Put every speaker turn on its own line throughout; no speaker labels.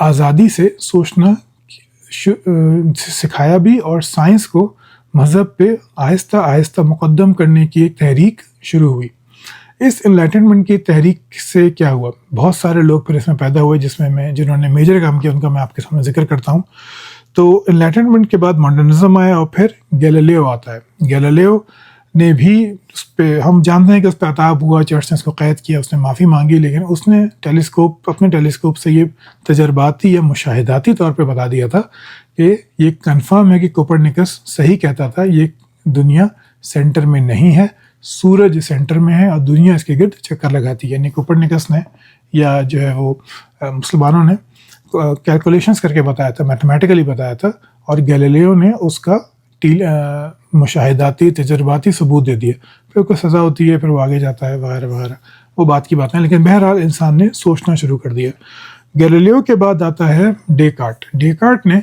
آزادی سے سوچنا سکھایا بھی، اور سائنس کو مذہب پہ آہستہ آہستہ مقدم کرنے کی ایک تحریک شروع ہوئی۔ اس انلائٹنمنٹ کی تحریک سے کیا ہوا، بہت سارے لوگ پھر اس میں پیدا ہوئے، جس میں جنہوں نے میجر کام کیا ان کا میں آپ کے سامنے ذکر کرتا ہوں۔ تو انلائٹنمنٹ کے بعد ماڈرنزم آیا، اور پھر گیلیلیو آتا ہے۔ گیلیلیو نے بھی اس پہ، ہم جانتے ہیں کہ اس پہ عتاب ہوا، چرچ نے اس کو قید کیا، اس نے معافی مانگی، لیکن اس نے اپنے ٹیلیسکوپ سے یہ تجرباتی یا مشاہداتی طور پہ بتا دیا تھا کہ یہ کنفرم ہے کہ کوپرنیکس صحیح کہتا تھا، یہ دنیا سینٹر میں نہیں ہے، سورج سینٹر میں ہے اور دنیا اس کے گرد چکر لگاتی ہے۔ یعنی کوپرنیکس نے یا جو ہے وہ مسلمانوں نے کیلکولیشنز کر کے بتایا تھا، میتھمیٹیکلی بتایا تھا، اور گیلیلیو نے اس کا مشاہداتی تجرباتی ثبوت دے دیے۔ پھر کوئی سزا ہوتی ہے، پھر وہ آگے جاتا ہے وغیرہ وغیرہ، وہ بات کی باتیں، لیکن بہرحال انسان نے سوچنا شروع کر دیا۔ گیلیلیو کے بعد آتا ہے ڈیکارٹ۔ ڈیکارٹ نے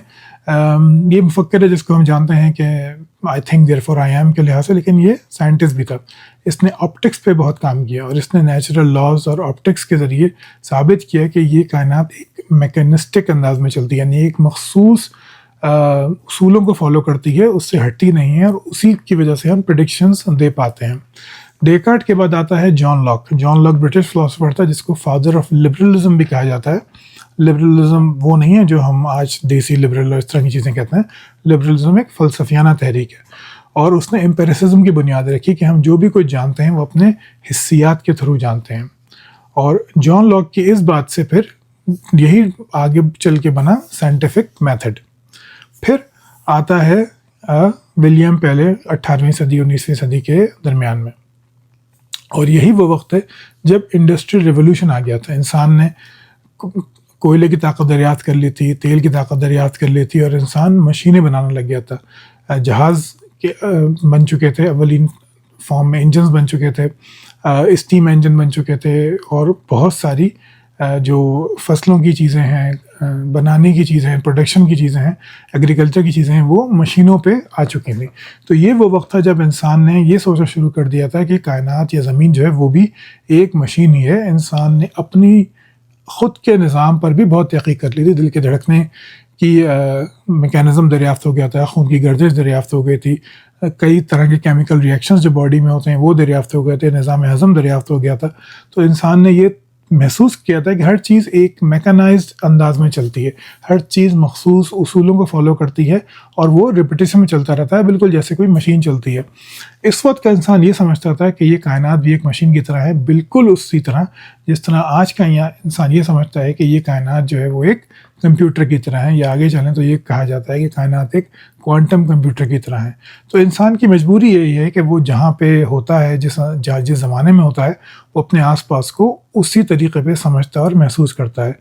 یہ مفکر ہے جس کو ہم جانتے ہیں کہ I think therefore I am کے لحاظ سے، لیکن یہ سائنٹسٹ بھی تھا۔ اس نے آپٹکس پہ بہت کام کیا، اور اس نے نیچرل لاز اور آپٹکس کے ذریعے ثابت کیا کہ یہ کائنات ایک میکینسٹک انداز میں چلتی ہے، یعنی ایک مخصوص اصولوں کو فالو کرتی ہے، اس سے ہٹتی نہیں ہے، اور اسی کی وجہ سے ہم پریڈکشنز دے پاتے ہیں۔ ڈیکارٹ کے بعد آتا ہے John Locke. John Locke British philosopher تھا جس کو فادر آف لبرلزم بھی کہا جاتا ہے۔ لبرلزم وہ نہیں ہے جو ہم آج دیسی لبرل اور اس طرح کی چیزیں کہتے ہیں۔ لبرلزم ایک فلسفیانہ تحریک ہے، اور اس نے امپیریسزم کی بنیاد رکھی کہ ہم جو بھی کچھ جانتے ہیں وہ اپنے حسیات کے تھرو جانتے ہیں، اور جان لاک کی اس بات سے پھر یہی آگے چل کے بنا سائنٹیفک میتھڈ۔ پھر آتا ہے ولیم پہلے 18ویں صدی 19ویں صدی کے درمیان میں، اور یہی وہ وقت ہے جب انڈسٹریل ریولوشن آ گیا تھا۔ انسان نے کوئلے کی طاقت دریافت کر لی تھی، تیل کی طاقت دریافت کر لی تھی، اور انسان مشینیں بنانے لگ گیا تھا۔ جہاز کے بن چکے تھے، اولین فارم میں انجنز بن چکے تھے، اسٹیم انجن بن چکے تھے، اور بہت ساری جو فصلوں کی چیزیں ہیں، بنانے کی چیزیں ہیں، پروڈکشن کی چیزیں ہیں، ایگریکلچر کی چیزیں ہیں، وہ مشینوں پہ آ چکی تھیں۔ تو یہ وہ وقت تھا جب انسان نے یہ سوچنا شروع کر دیا تھا کہ کائنات یا زمین جو ہے وہ بھی ایک مشین ہی ہے۔ انسان نے اپنی خود کے نظام پر بھی بہت تحقیق کر لی تھی، دل کے دھڑکنے کی میکینزم دریافت ہو گیا تھا، خون کی گردش دریافت ہو گئی تھی، کئی طرح کے کیمیکل ریئیکشنز جو باڈی میں ہوتے ہیں وہ دریافت ہو گئے تھے، نظام ہضم دریافت ہو گیا تھا۔ تو انسان نے یہ محسوس کیا تھا کہ ہر چیز ایک میکانائزڈ انداز میں چلتی ہے، ہر چیز مخصوص اصولوں کو فالو کرتی ہے، اور وہ ریپیٹیشن میں چلتا رہتا ہے، بالکل جیسے کوئی مشین چلتی ہے۔ اس وقت کا انسان یہ سمجھتا تھا کہ یہ کائنات بھی ایک مشین کی طرح ہے، بالکل اسی طرح جس طرح آج کا انسان یہ سمجھتا ہے کہ یہ کائنات جو ہے وہ ایک کمپیوٹر کی طرح ہے، یا آگے چلیں تو یہ کہا جاتا ہے کہ کائنات ایک کوانٹم کمپیوٹر کی طرح ہے۔ تو انسان کی مجبوری یہی ہے کہ وہ جہاں پہ ہوتا ہے، جس زمانے میں ہوتا ہے، وہ اپنے آس پاس کو اسی طریقے پہ سمجھتا اور محسوس کرتا ہے۔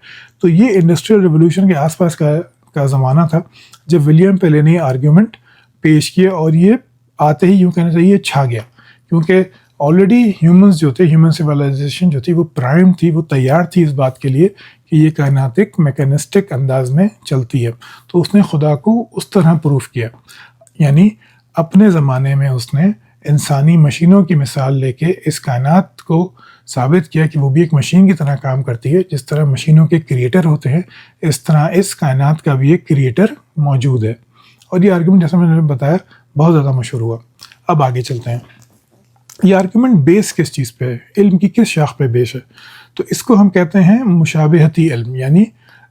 تو یہ انڈسٹریل ریولوشن کے آس پاس کا زمانہ تھا جب ولیم پیلے نے آرگیومنٹ پیش کیا، اور یہ آتے ہی یوں کہنا چاہیے چھا گیا، کیونکہ آلریڈی ہیومنز جو تھے، ہیومن سویلائزیشن جو تھی وہ پرائم تھی، وہ تیار تھی اس بات کے لیے کہ یہ کائنات ایک میکینسٹک انداز میں چلتی ہے۔ تو اس نے خدا کو اس طرح پروف کیا، یعنی اپنے زمانے میں اس نے انسانی مشینوں کی مثال لے کے اس کائنات کو ثابت کیا کہ وہ بھی ایک مشین کی طرح کام کرتی ہے۔ جس طرح مشینوں کے کریٹر ہوتے ہیں، اس طرح اس کائنات کا بھی ایک کریٹر موجود ہے۔ اور یہ آرگومنٹ جیسا میں نے بتایا بہت زیادہ مشہور ہوا۔ اب آگے چلتے ہیں، یہ آرگومنٹ بیس کس چیز پہ ہے، علم کی کس شاخ پہ بیس ہے؟ تو اس کو ہم کہتے ہیں مشابہتی علم، یعنی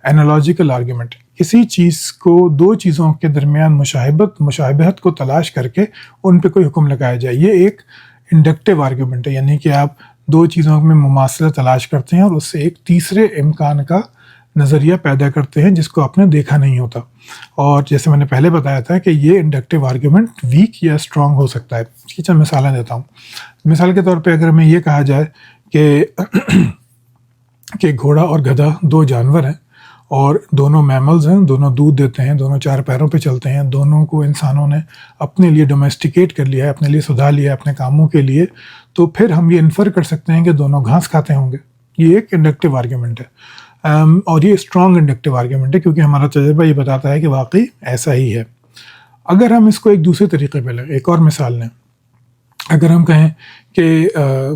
انالوجیکل آرگومنٹ۔ کسی چیز کو دو چیزوں کے درمیان مشابہت کو تلاش کر کے ان پہ کوئی حکم لگایا جائے، یہ ایک انڈکٹیو آرگومنٹ ہے، یعنی کہ آپ دو چیزوں میں مماثلت تلاش کرتے ہیں اور اس سے ایک تیسرے امکان کا نظریہ پیدا کرتے ہیں جس کو آپ نے دیکھا نہیں ہوتا۔ اور جیسے میں نے پہلے بتایا تھا کہ یہ انڈکٹیو آرگومنٹ ویک یا اسٹرانگ ہو سکتا ہے۔ اس کی چند مثالیں دیتا ہوں۔ مثال کے طور پہ اگر ہمیں یہ کہا جائے کہ گھوڑا اور گدھا دو جانور ہیں، اور دونوں میملز ہیں، دونوں دودھ دیتے ہیں، دونوں چار پیروں پہ چلتے ہیں، دونوں کو انسانوں نے اپنے لیے ڈومیسٹیکیٹ کر لیا ہے، اپنے لیے سدھا لیا ہے اپنے کاموں کے لیے، تو پھر ہم یہ انفر کر سکتے ہیں کہ دونوں گھاس کھاتے ہوں گے۔ یہ ایک انڈکٹیو آرگومنٹ ہے، اور یہ اسٹرانگ انڈکٹیو آرگومنٹ ہے کیونکہ ہمارا تجربہ یہ بتاتا ہے کہ واقعی ایسا ہی ہے۔ اگر ہم اس کو ایک دوسرے طریقے پہ لیں، ایک اور مثال لیں، اگر ہم کہیں کہ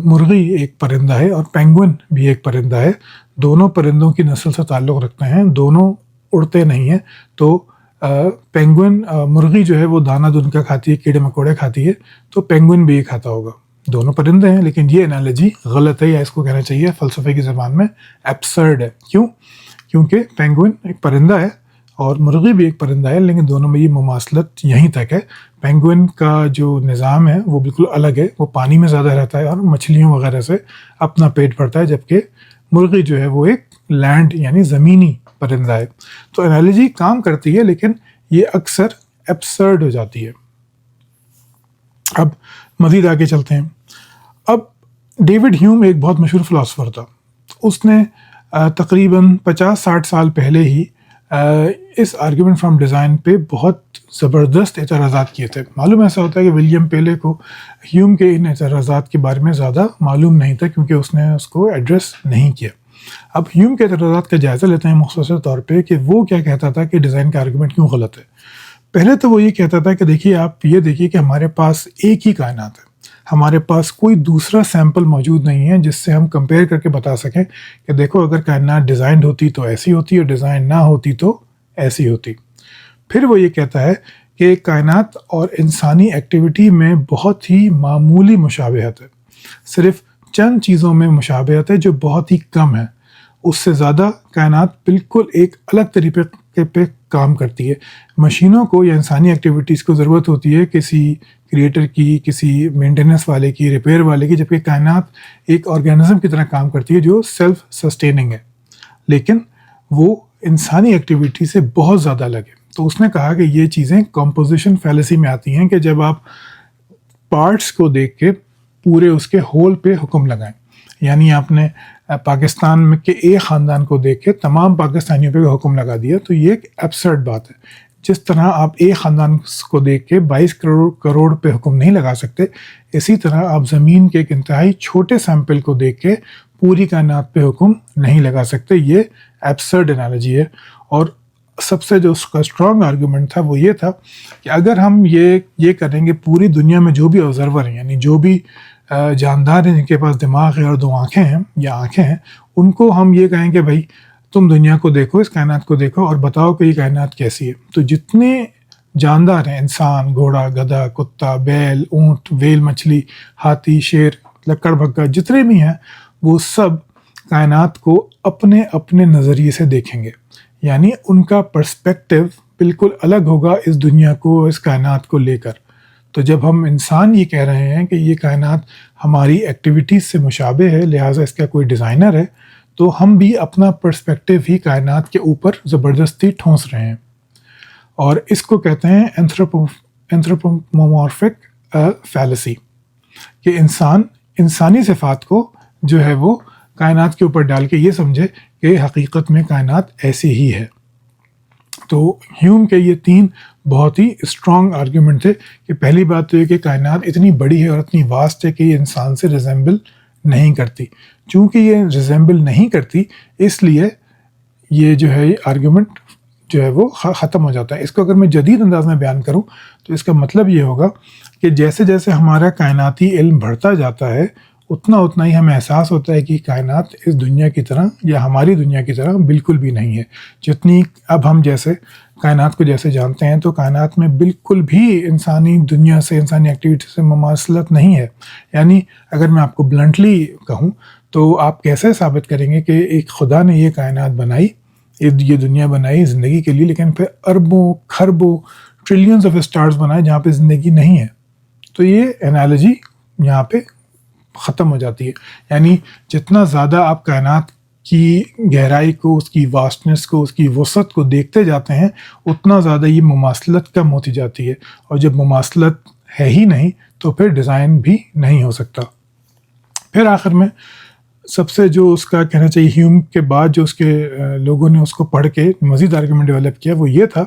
مرغی ایک پرندہ ہے اور پینگوئن بھی ایک پرندہ ہے، دونوں پرندوں کی نسل سے تعلق رکھتے ہیں، دونوں اڑتے نہیں ہیں، تو پینگوئن مرغی جو ہے وہ دانہ دنکا کھاتی ہے، کیڑے مکوڑے کھاتی ہے، تو پینگوئن بھی یہ کھاتا ہوگا، دونوں پرندے ہیں، لیکن یہ انالوجی غلط ہے، یا اس کو کہنا چاہیے فلسفے کی زبان میں ایبسرڈ ہے۔ کیوں؟ کیونکہ پینگوئن ایک پرندہ ہے اور مرغی بھی ایک پرندہ ہے، لیکن دونوں میں یہ مماثلت یہیں تک ہے۔ پینگوئن کا جو نظام ہے وہ بالکل الگ ہے، وہ پانی میں زیادہ رہتا ہے اور مچھلیوں وغیرہ سے اپنا پیٹ بھرتا ہے، جبکہ مرغی جو ہے وہ ایک لینڈ یعنی زمینی پرندہ ہے۔ تو انالوجی کام کرتی ہے، لیکن یہ اکثر ایبسرڈ ہو جاتی ہے۔ اب مزید آگے چلتے ہیں۔ اب ڈیوڈ ہیوم ایک بہت مشہور فلاسفر تھا، اس نے تقریباً 50-60 سال پہلے ہی اس آرگیومنٹ فرام ڈیزائن پہ بہت زبردست اعتراضات کیے تھے۔ معلوم ایسا ہوتا ہے کہ ولیم پیلے کو ہیوم کے ان اعتراضات کے بارے میں زیادہ معلوم نہیں تھا، کیونکہ اس نے اس کو ایڈریس نہیں کیا۔ اب ہیوم کے اعتراضات کا جائزہ لیتے ہیں مختصر طور پہ کہ وہ کیا کہتا تھا کہ ڈیزائن کا آرگیومنٹ کیوں غلط ہے۔ پہلے تو وہ یہ کہتا تھا کہ دیکھیے، آپ یہ دیکھیے کہ ہمارے پاس ایک ہی کائنات ہے، ہمارے پاس کوئی دوسرا سیمپل موجود نہیں ہے جس سے ہم کمپیئر کر کے بتا سکیں کہ دیکھو اگر کائنات ڈیزائنڈ ہوتی تو ایسی ہوتی اور ڈیزائن نہ ہوتی تو ایسی ہوتی۔ پھر وہ یہ کہتا ہے کہ کائنات اور انسانی ایکٹیویٹی میں بہت ہی معمولی مشابہت ہے، صرف چند چیزوں میں مشابہت ہے جو بہت ہی کم ہے، اس سے زیادہ کائنات بالکل ایک الگ طریقے پہ کام کرتی ہے۔ مشینوں کو یا انسانی ایکٹیویٹیز کو ضرورت ہوتی ہے کسی کریٹر کی، کسی مینٹیننس والے کی، ریپیئر والے کی، جبکہ کائنات ایک آرگینزم کی طرح کام کرتی ہے جو سیلف سسٹیننگ ہے، لیکن وہ انسانی ایکٹیویٹی سے بہت زیادہ الگ ہے۔ تو اس نے کہا کہ یہ چیزیں کمپوزیشن فیلیسی میں آتی ہیں کہ جب آپ پارٹس کو دیکھ کے پورے اس کے ہول پہ حکم لگائیں، یعنی آپ نے پاکستان میں کے ایک خاندان کو دیکھ کے تمام پاکستانیوں پہ حکم لگا دیا، تو یہ ایک ایبسرڈ بات ہے۔ جس طرح آپ ایک خاندان کو دیکھ کے 22 کروڑ پہ حکم نہیں لگا سکتے، اسی طرح آپ زمین کے ایک انتہائی چھوٹے سیمپل کو دیکھ کے پوری کائنات پہ حکم نہیں لگا سکتے۔ یہ ایبسرڈ انالوجی ہے۔ اور سب سے جو اس کا اسٹرانگ آرگومنٹ تھا وہ یہ تھا کہ اگر ہم یہ کریں گے پوری دنیا میں جو بھی آبزرور ہیں، یعنی جو بھی جاندار ہیں جن کے پاس دماغ ہے اور دو آنکھیں ہیں یا آنکھیں ہیں، ان کو ہم یہ کہیں کہ بھائی تم دنیا کو دیکھو، اس کائنات کو دیکھو اور بتاؤ کہ یہ کائنات کیسی ہے، تو جتنے جاندار ہیں، انسان، گھوڑا، گدھا، کتا، بیل، اونٹ، ویل مچھلی، ہاتھی، شیر، لکڑ بھگا، جتنے بھی ہیں وہ سب کائنات کو اپنے اپنے نظریے سے دیکھیں گے، یعنی ان کا پرسپیکٹیو بالکل الگ ہوگا اس دنیا کو، اس کائنات کو لے کر۔ تو جب ہم انسان یہ کہہ رہے ہیں کہ یہ کائنات ہماری ایکٹیویٹیز سے مشابہ ہے، لہٰذا اس کا کوئی ڈیزائنر ہے، تو ہم بھی اپنا پرسپیکٹیو ہی کائنات کے اوپر زبردستی ٹھونس رہے ہیں، اور اس کو کہتے ہیں اینتھروپومورفک فیلیسی، کہ انسانی صفات کو جو ہے وہ کائنات کے اوپر ڈال کے یہ سمجھے کہ حقیقت میں کائنات ایسی ہی ہے۔ تو ہیوم کے یہ 3 بہت ہی اسٹرانگ آرگیومنٹ تھے کہ پہلی بات تو یہ کہ کائنات اتنی بڑی ہے اور اتنی واسٹ ہے کہ یہ انسان سے ریزمبل نہیں کرتی۔ چونکہ یہ ریزمبل نہیں کرتی، اس لیے یہ جو ہے آرگیومنٹ جو ہے وہ ختم ہو جاتا ہے۔ اس کو اگر میں جدید انداز میں بیان کروں تو اس کا مطلب یہ ہوگا کہ جیسے جیسے ہمارا کائناتی علم بڑھتا جاتا ہے، اتنا ہی ہمیں احساس ہوتا ہے کہ کائنات اس دنیا کی طرح یا ہماری دنیا کی طرح بالکل بھی نہیں ہے۔ جتنی اب ہم جیسے کائنات کو جیسے جانتے ہیں، تو کائنات میں بالکل بھی انسانی دنیا سے، انسانی ایکٹیویٹی سے مماثلت نہیں ہے۔ یعنی اگر میں آپ کو بلنٹلی کہوں تو آپ کیسے ثابت کریں گے کہ ایک خدا نے یہ کائنات بنائی، یہ دنیا بنائی زندگی کے لیے، لیکن پھر اربوں، کھربوں، ٹریلینز آف اسٹارز بنائے جہاں پہ زندگی نہیں ہے؟ تو یہ انالوجی یہاں پہ ختم ہو جاتی ہے۔ یعنی جتنا زیادہ آپ کائنات کی گہرائی کو، اس کی واسٹنس کو، اس کی وسعت کو دیکھتے جاتے ہیں، اتنا زیادہ یہ مماثلت کم ہوتی جاتی ہے، اور جب مماثلت ہے ہی نہیں تو پھر ڈیزائن بھی نہیں ہو سکتا۔ پھر آخر میں سب سے جو اس کا کہنا چاہیے ہیوم کے بعد جو اس کے لوگوں نے اس کو پڑھ کے مزید آرگومنٹ ڈیولپ کیا، وہ یہ تھا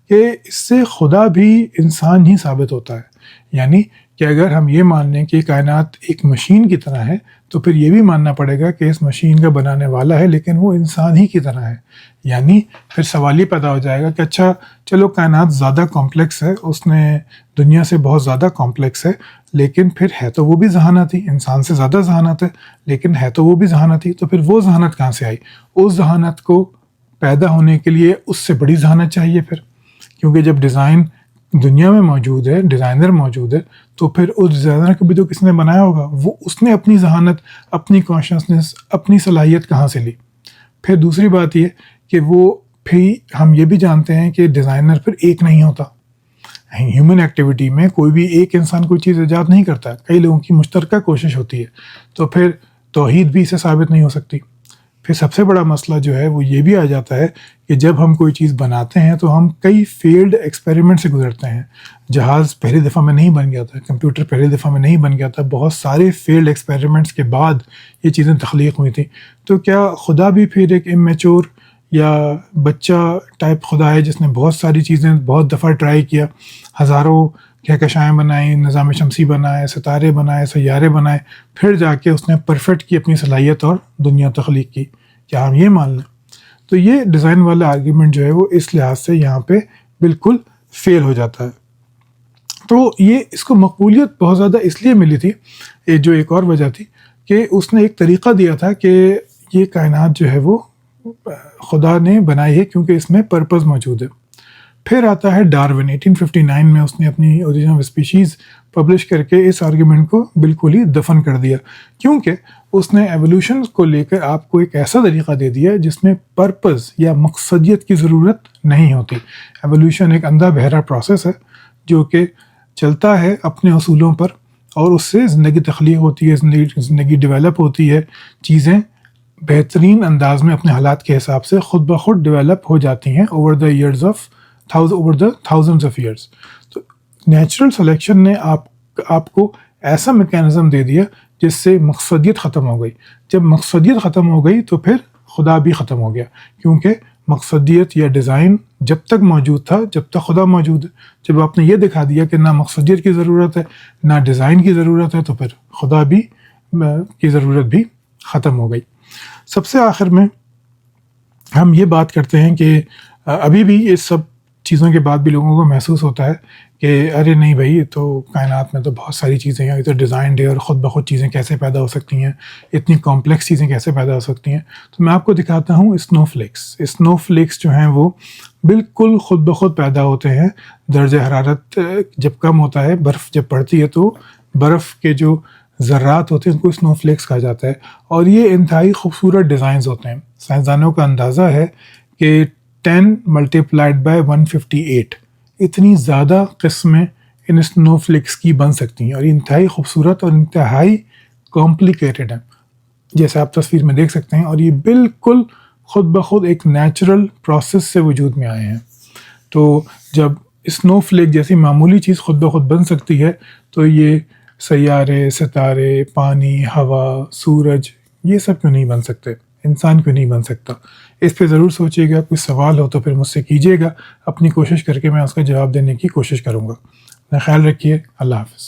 کہ اس سے خدا بھی انسان ہی ثابت ہوتا ہے۔ یعنی کہ اگر ہم یہ مان لیں کہ کائنات ایک مشین کی طرح ہے، تو پھر یہ بھی ماننا پڑے گا کہ اس مشین کا بنانے والا ہے لیکن وہ انسان ہی کی طرح ہے. یعنی پھر سوال یہ پیدا ہو جائے گا کہ اچھا چلو کائنات زیادہ کمپلیکس ہے، اس نے دنیا سے بہت زیادہ کمپلیکس ہے، لیکن پھر ہے تو وہ بھی ذہانتی، انسان سے زیادہ ذہانت ہے لیکن ہے تو وہ بھی ذہانتی. تو پھر وہ ذہانت کہاں سے آئی؟ اس ذہانت کو پیدا ہونے کے لیے اس سے بڑی ذہانت چاہیے پھر، کیونکہ جب ڈیزائن دنیا میں موجود ہے، ڈیزائنر موجود ہے، تو پھر اس ڈیزائنر کو بھی تو کس نے بنایا ہوگا، وہ اس نے اپنی ذہانت، اپنی کانشیسنس، اپنی صلاحیت کہاں سے لی. پھر دوسری بات یہ کہ وہ پھر ہم یہ بھی جانتے ہیں کہ ڈیزائنر پھر ایک نہیں ہوتا. ہیومن ایکٹیویٹی میں کوئی بھی ایک انسان کوئی چیز ایجاد نہیں کرتا، کئی لوگوں کی مشترکہ کوشش ہوتی ہے، تو پھر توحید بھی اسے ثابت نہیں ہو سکتی. پھر سب سے بڑا مسئلہ جو ہے وہ یہ بھی آ جاتا ہے کہ جب ہم کوئی چیز بناتے ہیں تو ہم کئی فیلڈ ایکسپیریمنٹ سے گزرتے ہیں. جہاز پہلی دفعہ میں نہیں بن گیا تھا، کمپیوٹر پہلی دفعہ میں نہیں بن گیا تھا، بہت سارے فیلڈ ایکسپیریمنٹس کے بعد یہ چیزیں تخلیق ہوئی تھیں. تو کیا خدا بھی پھر ایک امیچور یا بچہ ٹائپ خدا ہے جس نے بہت ساری چیزیں بہت دفعہ ٹرائی کیا، ہزاروں کہکشائیں بنائیں، نظام شمسی بنائے، ستارے بنائے، سیارے بنائے، پھر جا کے اس نے پرفیکٹ کی اپنی صلاحیت اور دنیا تخلیق کی؟ کیا ہم یہ مان لیں؟ تو یہ ڈیزائن والا آرگیومنٹ جو ہے وہ اس لحاظ سے یہاں پہ بالکل فیل ہو جاتا ہے. تو یہ اس کو مقبولیت بہت زیادہ اس لیے ملی تھی، جو ایک اور وجہ تھی کہ اس نے ایک طریقہ دیا تھا کہ یہ کائنات جو ہے وہ خدا نے بنائی ہے کیونکہ اس میں پرپز موجود ہے. پھر آتا ہے ڈارون، 1859 میں اس نے اپنی اوریجن آف اسپیشیز پبلش کر کے اس آرگیومنٹ کو بالکل ہی دفن کر دیا، کیونکہ اس نے ایولیوشن کو لے کر آپ کو ایک ایسا طریقہ دے دیا جس میں پرپز یا مقصدیت کی ضرورت نہیں ہوتی. ایولیوشن ایک اندھا بہرا پروسیس ہے جو کہ چلتا ہے اپنے اصولوں پر، اور اس سے زندگی تخلیق ہوتی ہے، زندگی ڈیولپ ہوتی ہے، چیزیں بہترین انداز میں اپنے حالات کے حساب سے خود بخود ڈیولپ ہو جاتی ہیں over the thousands of years. تو نیچرل سلیکشن نے آپ کو ایسا میکینزم دے دیا جس سے مقصدیت ختم ہو گئی. جب مقصدیت ختم ہو گئی تو پھر خدا بھی ختم ہو گیا، کیونکہ مقصدیت یا ڈیزائن جب تک موجود تھا جب تک خدا موجود ہے. جب آپ نے یہ دکھا دیا کہ نہ مقصدیت کی ضرورت ہے نہ ڈیزائن کی ضرورت ہے تو پھر خدا بھی کی ضرورت بھی ختم ہو گئی. سب سے آخر میں ہم یہ بات کرتے ہیں کہ ابھی بھی اس سب چیزوں کے بعد بھی لوگوں کو محسوس ہوتا ہے کہ ارے نہیں بھائی، یہ تو کائنات میں تو بہت ساری چیزیں ہیں، یہ تو ڈیزائنڈ ہے اور خود بخود چیزیں کیسے پیدا ہو سکتی ہیں، اتنی کمپلیکس چیزیں کیسے پیدا ہو سکتی ہیں. تو میں آپ کو دکھاتا ہوں اسنو فلیکس جو ہیں وہ بالکل خود بخود پیدا ہوتے ہیں. درجہ حرارت جب کم ہوتا ہے، برف جب پڑتی ہے تو برف کے جو ذرات ہوتے ہیں ان کو اسنو فلیکس کہا جاتا ہے، اور یہ انتہائی خوبصورت ڈیزائنز ہوتے ہیں. سائنسدانوں کا اندازہ ہے کہ 10 × 158 اتنی زیادہ قسمیں ان اسنو فلیکس کی بن سکتی ہیں، اور یہ انتہائی خوبصورت اور انتہائی کمپلیکیٹڈ ہیں جیسے آپ تصویر میں دیکھ سکتے ہیں، اور یہ بالکل خود بخود ایک نیچرل پروسیس سے وجود میں آئے ہیں. تو جب اسنو فلیک جیسی معمولی چیز خود بخود بن سکتی ہے تو یہ سیارے، ستارے، پانی، ہوا، سورج، یہ سب کیوں نہیں بن سکتے؟ انسان کیوں نہیں بن سکتا؟ اس پہ ضرور سوچیے گا. کوئی سوال ہو تو پھر مجھ سے کیجیے گا، اپنی کوشش کر کے میں اس کا جواب دینے کی کوشش کروں گا. خیال رکھیے. اللہ حافظ.